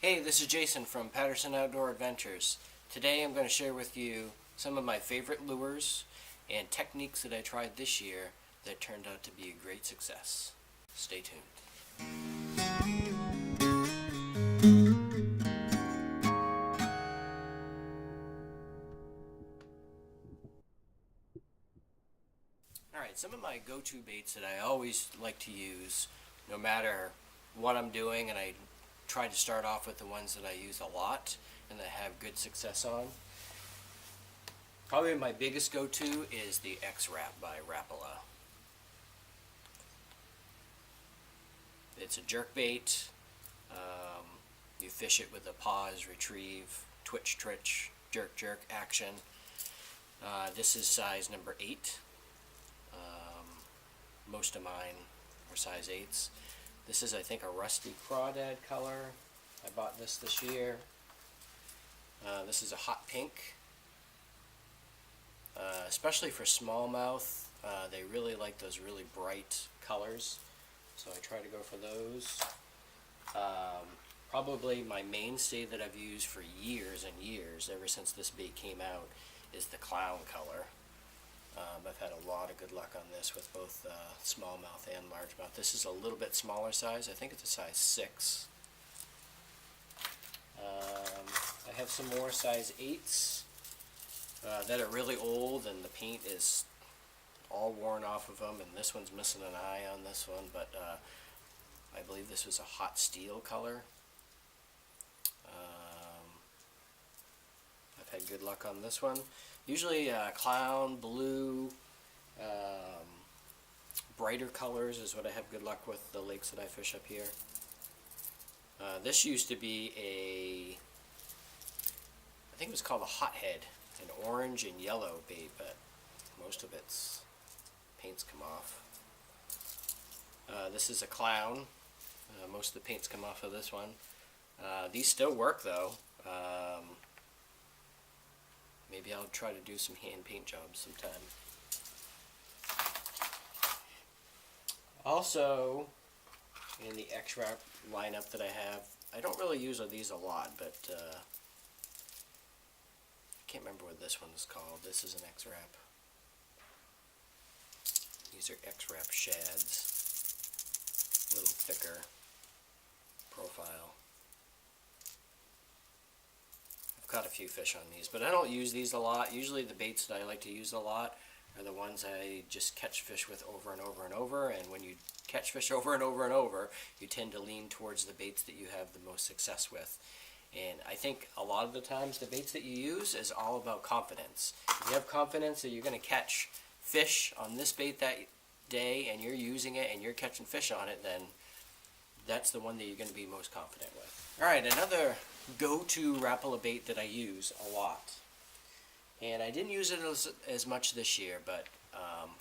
Hey, this is Jason from Patterson Outdoor Adventures. Today I'm going to share with you some of my favorite lures and techniques that I tried this year that turned out to be a great success. Stay tuned. Alright, some of my go-to baits that I always like to use no matter what I'm doing, and I try to start off with the ones that I use a lot and that I have good success on. Probably my biggest go-to is the X-Rap by Rapala. It's a jerk bait. You fish it with a pause, retrieve, twitch, twitch, jerk, jerk action. This is size number 8. Most of mine are size 8s. This is, I think, a rusty crawdad color. I bought this year. This is a hot pink. Especially for smallmouth, they really like those really bright colors, so I try to go for those. Probably my mainstay that I've used for years and years, ever since this bait came out, is the clown color. I've had a lot of good luck on this with both smallmouth and largemouth. This is a little bit smaller size. I think it's a size 6. I have some more size 8s that are really old, and the paint is all worn off of them, and this one's missing an eye on this one, but I believe this was a hot steel color. I've had good luck on this one. Usually clown, blue, brighter colors is what I have good luck with the lakes that I fish up here. This used to be I think it was called a hothead, an orange and yellow bait, but most of its paints come off. This is a clown. Most of the paints come off of this one. These still work though. Maybe I'll try to do some hand paint jobs sometime. Also, in the X-Rap lineup that I have, I don't really use these a lot, but I can't remember what this one is called. This is an X-Rap. These are X-Rap shads. A little thicker profile. I've caught a few fish on these, but I don't use these a lot. Usually the baits that I like to use a lot are the ones I just catch fish with over and over and over, and when you catch fish over and over and over, you tend to lean towards the baits that you have the most success with. And I think a lot of the times the baits that you use is all about confidence. If you have confidence that you're going to catch fish on this bait that day, and you're using it and you're catching fish on it, then that's the one that you're going to be most confident with. Alright, another go-to Rapala bait that I use a lot, and I didn't use it as much this year, but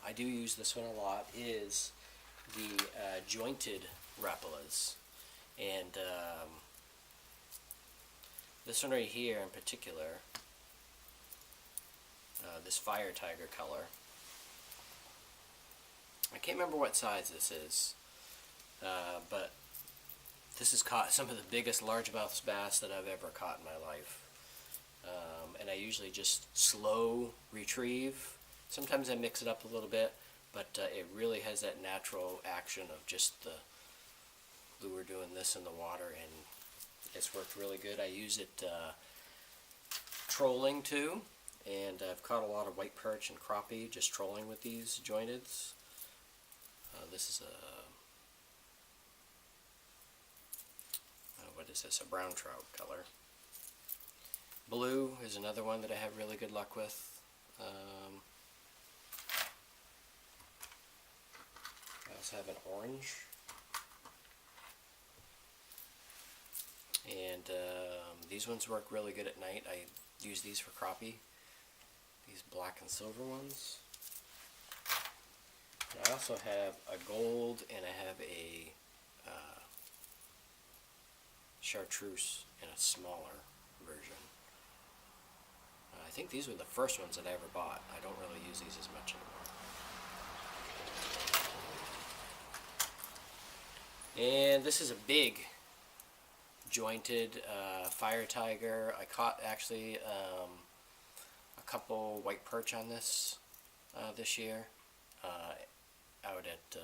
I do use this one a lot, is the jointed Rapalas. And this one right here in particular, this Fire Tiger color, I can't remember what size this is, but this has caught some of the biggest largemouth bass that I've ever caught in my life. And I usually just slow retrieve. Sometimes I mix it up a little bit, but it really has that natural action of just the lure doing this in the water, and it's worked really good. I use it trolling too, and I've caught a lot of white perch and crappie just trolling with these jointeds. This is what is this? A brown trout color. Blue is another one that I have really good luck with. I also have an orange. And these ones work really good at night. I use these for crappie. These black and silver ones. And I also have a gold, and I have a chartreuse in a smaller version. I think these were the first ones that I ever bought. I don't really use these as much anymore. And this is a big jointed fire tiger. I caught actually a couple white perch on this this year out at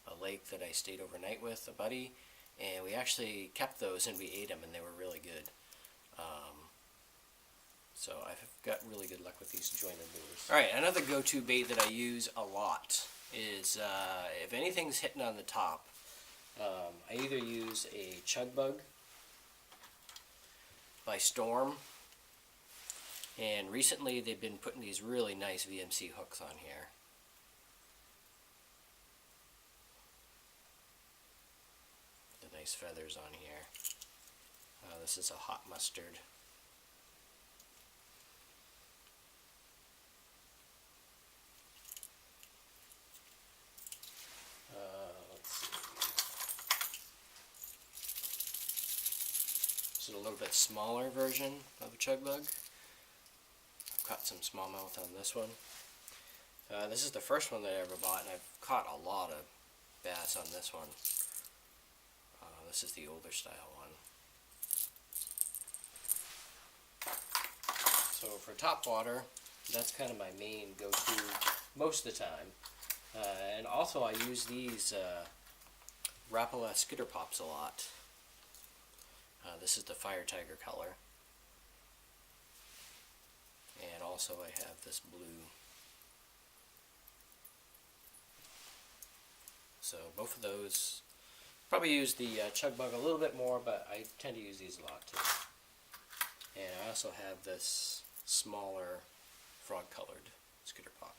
a lake that I stayed overnight with a buddy, and we actually kept those and we ate them, and they were really good. So I've got really good luck with these jointed lures. Alright, another go-to bait that I use a lot is if anything's hitting on the top, I either use a Chug Bug by Storm, and recently they've been putting these really nice VMC hooks on here. The nice feathers on here. This is a hot mustard. This is a little bit smaller version of a Chug Bug. I've caught some smallmouth on this one. This is the first one that I ever bought, and I've caught a lot of bass on this one. This is the older style one. So for top water, that's kind of my main go-to most of the time. And also I use these Rapala Skitter Pops a lot. This is the Fire Tiger color. And also I have this blue. So both of those, probably use the Chug Bug a little bit more, but I tend to use these a lot too. And I also have this smaller frog colored Skitter Pop.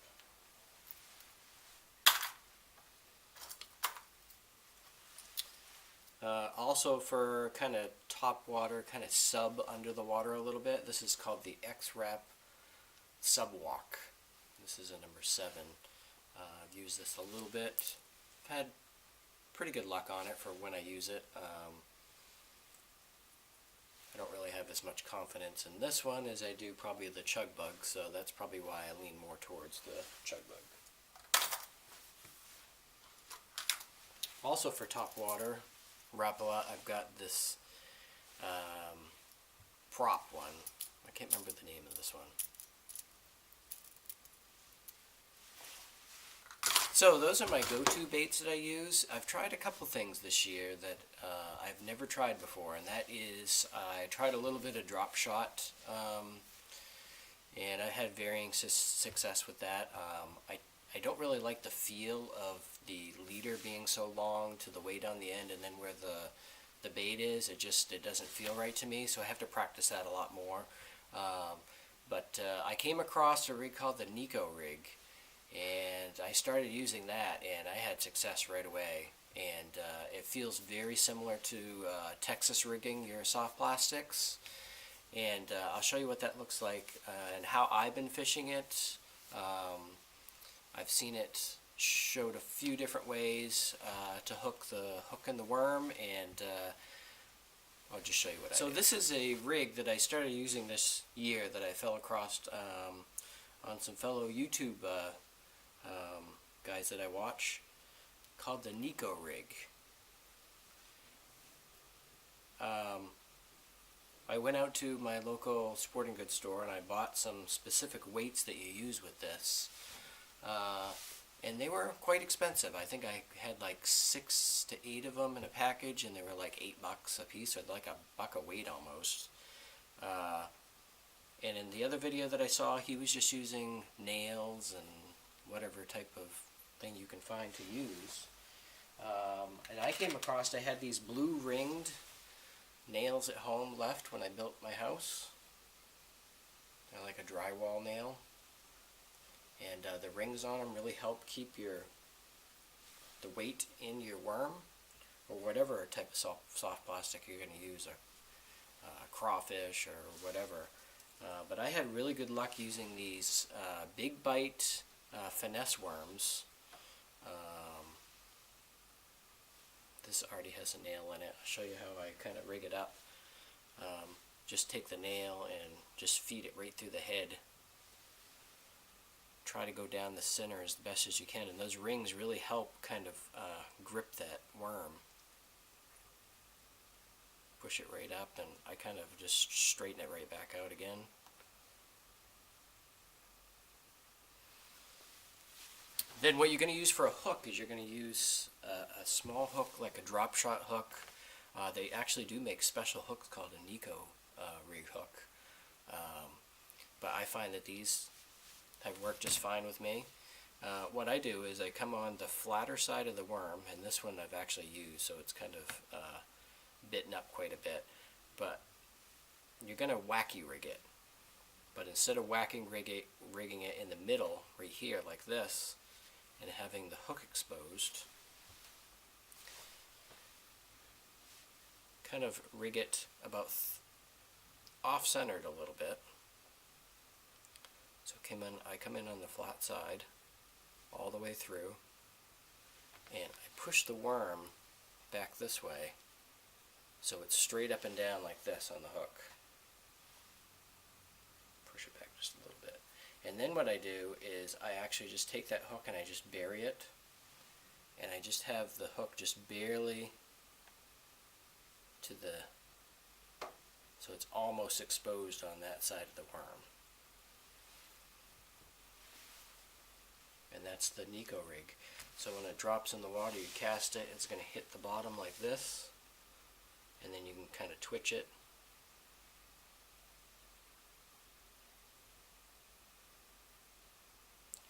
Also for kind of top water, kind of sub under the water a little bit, this is called the X-Rap Subwalk. This is a number 7. I've used this a little bit. I've had pretty good luck on it for when I use it. I don't really have as much confidence in this one as I do probably the Chug Bug, so that's probably why I lean more towards the Chug Bug. Also for top water, Rapala, I've got this prop one. I can't remember the name of this one. So those are my go-to baits that I use. I've tried a couple things this year that I've never tried before, and that is I tried a little bit of drop shot, and I had varying success with that. I don't really like the feel of the leader being so long to the weight on the end, and then where the bait is, it doesn't feel right to me, so I have to practice that a lot more. But I came across a rig called the Nico rig, and I started using that, and I had success right away. And it feels very similar to Texas rigging your soft plastics, and I'll show you what that looks like and how I've been fishing it. I've seen it showed a few different ways to hook the hook and the worm, and I'll just show you what I do. So this is a rig that I started using this year that I fell across on some fellow YouTube guys that I watch, called the Nico rig. I went out to my local sporting goods store and I bought some specific weights that you use with this. And they were quite expensive. I think I had like 6 to 8 of them in a package, and they were like $8 a piece, or like $1 a weight almost. And in the other video that I saw, he was just using nails and whatever type of thing you can find to use. And I came across, I had these blue ringed nails at home left when I built my house. They're like a drywall nail. And the rings on them really help keep the weight in your worm, or whatever type of soft plastic you're going to use, a crawfish or whatever. But I had really good luck using these Big Bite finesse worms. This already has a nail in it. I'll show you how I kind of rig it up. Just take the nail and just feed it right through the head. Try to go down the center as best as you can, and those rings really help kind of grip that worm. push it right up, and I kind of just straighten it right back out again. Then what you're going to use for a hook is you're going to use a small hook, like a drop shot hook. They actually do make special hooks called a Nico rig hook. But I find that these have worked just fine with me. What I do is I come on the flatter side of the worm, and this one I've actually used, so it's kind of bitten up quite a bit. But you're going to wacky rig it. But instead of rigging it in the middle, right here, like this, and having the hook exposed, kind of rig it about off-centered a little bit. So I come in on the flat side all the way through, and I push the worm back this way so it's straight up and down like this on the hook. Push it back just a little bit. And then what I do is I actually just take that hook and I just bury it, and I just have the hook just barely to the, so it's almost exposed on that side of the worm. And that's the Nico rig. So when it drops in the water, you cast it, it's going to hit the bottom like this, and then you can kind of twitch it.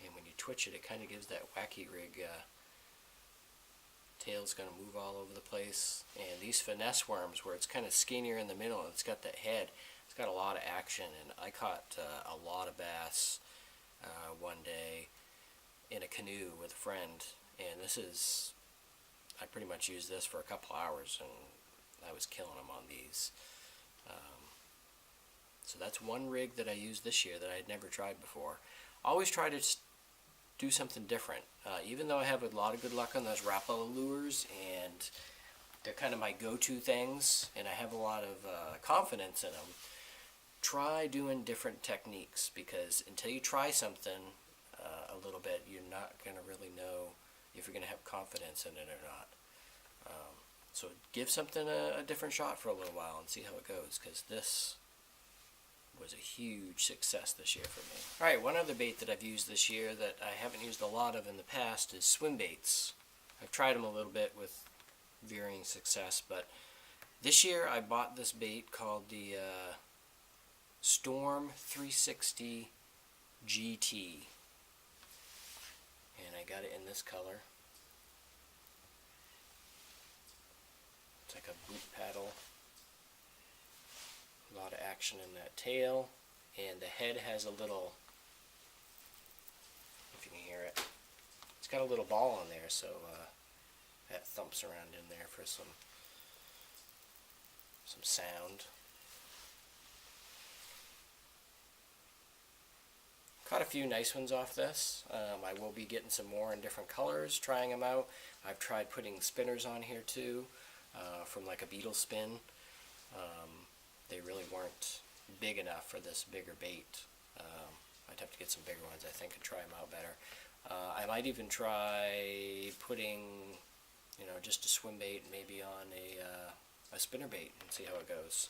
And when you twitch it, it kind of gives that wacky rig, tail's going to move all over the place. And these finesse worms, where it's kind of skinnier in the middle and it's got that head, it's got a lot of action. And I caught a lot of bass one day in a canoe with a friend, and I pretty much used this for a couple hours, and I was killing them on these. So that's one rig that I used this year that I had never tried before. Always try to do something different. Even though I have a lot of good luck on those Rapala lures, and they're kind of my go-to things, and I have a lot of confidence in them, try doing different techniques, because until you try something a little bit, you're not going to really know if you're going to have confidence in it or not. So give something a different shot for a little while and see how it goes, because this was a huge success this year for me. Alright, one other bait that I've used this year that I haven't used a lot of in the past is swim baits. I've tried them a little bit with varying success, but this year I bought this bait called the Storm 360 GT. And I got it in this color. It's like a boot paddle. A lot of action in that tail. And the head has a little, if you can hear it, it's got a little ball on there, so that thumps around in there for some sound. Caught a few nice ones off this. I will be getting some more in different colors, trying them out. I've tried putting spinners on here too, from like a beetle spin. They really weren't big enough for this bigger bait. I'd have to get some bigger ones, I think, and try them out better. I might even try putting, just a swim bait maybe on a spinner bait and see how it goes.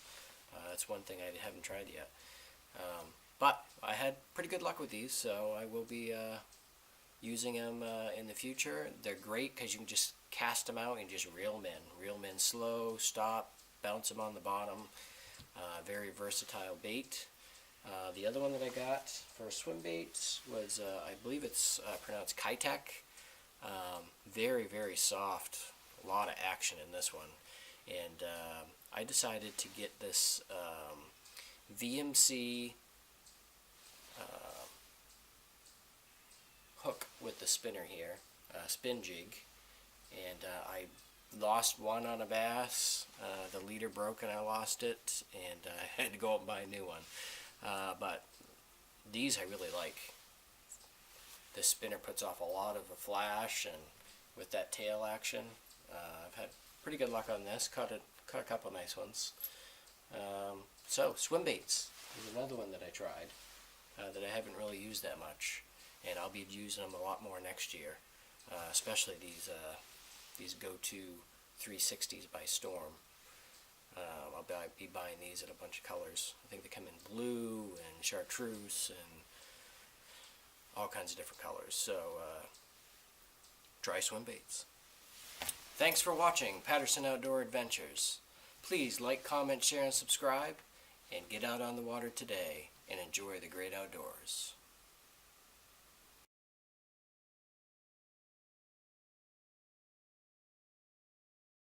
That's one thing I haven't tried yet. But I had pretty good luck with these, so I will be using them in the future. They're great because you can just cast them out and just reel them in. Reel them in slow, stop, bounce them on the bottom. Very versatile bait. The other one that I got for swim baits was, I believe it's pronounced Kitek. Very, very soft. A lot of action in this one. And I decided to get this VMC hook with the spinner here, spin jig, and I lost one on a bass. The leader broke and I lost it, and I had to go out and buy a new one. But these I really like. This spinner puts off a lot of a flash, and with that tail action, I've had pretty good luck on this. Caught a couple nice ones. So swim baits is another one that I tried that I haven't really used that much, and I'll be using them a lot more next year, especially these go-to 360s by Storm. Be buying these in a bunch of colors. I think they come in blue and chartreuse and all kinds of different colors. So try swim baits. Thanks for watching Patterson Outdoor Adventures. Please like, comment, share, and subscribe, and get out on the water today and enjoy the great outdoors.